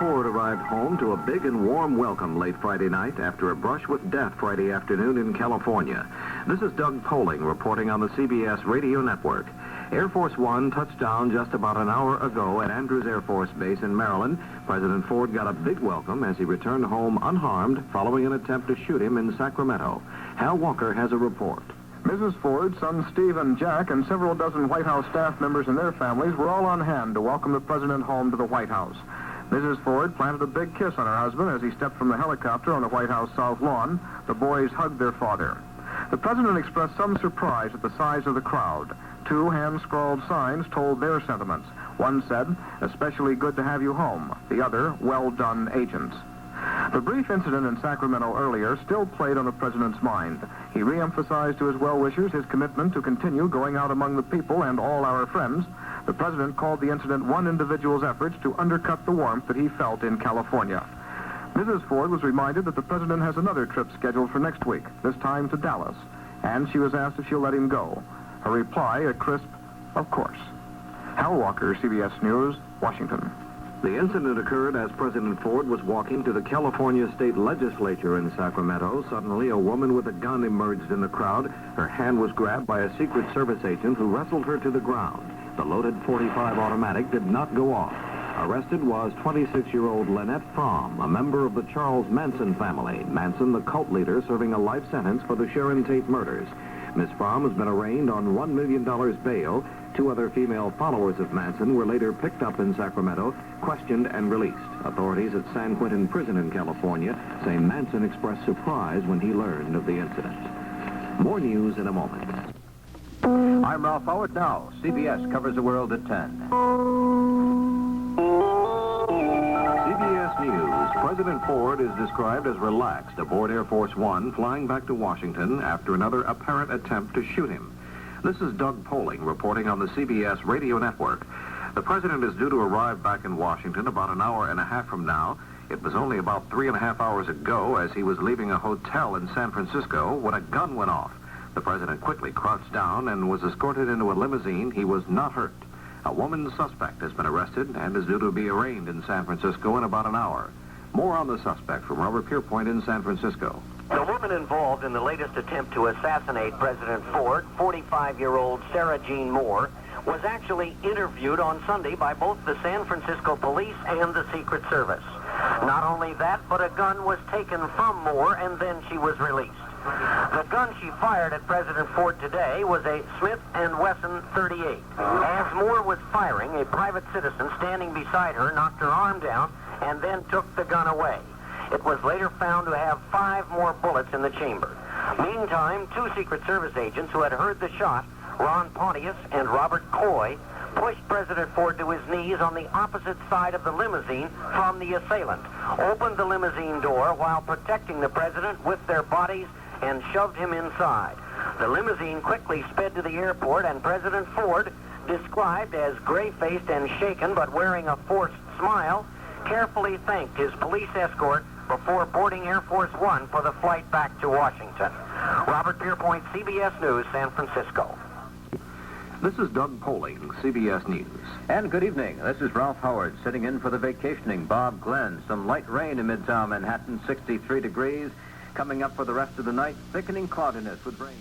Ford arrived home to a big and warm welcome late Friday night after a brush with death Friday afternoon in California. This is Doug Poling reporting on the CBS Radio Network. Air Force One touched down just about an hour ago at Andrews Air Force Base in Maryland. President Ford got a big welcome as he returned home unharmed following an attempt to shoot him in Sacramento. Hal Walker has a report. Mrs. Ford, sons Steve and Jack, and several dozen White House staff members and their families were all on hand to welcome the president home to the White House. Mrs. Ford planted a big kiss on her husband as he stepped from the helicopter on the White House South Lawn. The boys hugged their father. The president expressed some surprise at the size of the crowd. 2 hand-scrawled signs told their sentiments. One said, "Especially good to have you home." The other, "Well done, agents." The brief incident in Sacramento earlier still played on the president's mind. He re-emphasized to his well-wishers his commitment to continue going out among the people and all our friends. The president called the incident one individual's efforts to undercut the warmth that he felt in California. Mrs. Ford was reminded that the president has another trip scheduled for next week, this time to Dallas, and she was asked if she'll let him go. Her reply, a crisp, "Of course." Hal Walker, CBS News, Washington. The incident occurred as President Ford was walking to the California State Legislature in Sacramento. Suddenly, a woman with a gun emerged in the crowd. Her hand was grabbed by a Secret Service agent who wrestled her to the ground. The loaded .45 automatic did not go off. Arrested was 26-year-old Lynette Fromm, a member of the Charles Manson family. Manson, the cult leader, serving a life sentence for the Sharon Tate murders. Ms. Fromm has been arraigned on $1 million bail. 2 other female followers of Manson were later picked up in Sacramento, questioned, and released. Authorities at San Quentin Prison in California say Manson expressed surprise when he learned of the incident. More news in a moment. I'm Ralph Howard. Now, CBS covers the world at 10. CBS News. President Ford is described as relaxed aboard Air Force One, flying back to Washington after another apparent attempt to shoot him. This is Doug Poling reporting on the CBS Radio Network. The president is due to arrive back in Washington about an hour and a half from now. It was only about 3.5 hours ago as he was leaving a hotel in San Francisco when a gun went off. The president quickly crouched down and was escorted into a limousine. He was not hurt. A woman suspect has been arrested and is due to be arraigned in San Francisco in about an hour. More on the suspect from Robert Pierpoint in San Francisco. The woman involved in the latest attempt to assassinate President Ford, 45-year-old Sarah Jean Moore, was actually interviewed on Sunday by both the San Francisco police and the Secret Service. Not only that, but a gun was taken from Moore and then she was released. The gun she fired at President Ford today was a Smith & Wesson .38. As Moore was firing, a private citizen standing beside her knocked her arm down and then took the gun away. It was later found to have 5 more bullets in the chamber. Meantime, 2 Secret Service agents who had heard the shot, Ron Pontius and Robert Coy, pushed President Ford to his knees on the opposite side of the limousine from the assailant, opened the limousine door while protecting the president with their bodies and shoved him inside. The limousine quickly sped to the airport, and President Ford, described as gray-faced and shaken but wearing a forced smile, carefully thanked his police escort before boarding Air Force One for the flight back to Washington. Robert Pierpoint, CBS News, San Francisco. This is Doug Poling, CBS News. And good evening. This is Ralph Howard sitting in for the vacationing Bob Glenn. Some light rain in Midtown Manhattan, 63 degrees. Coming up for the rest of the night, thickening cloudiness with rain.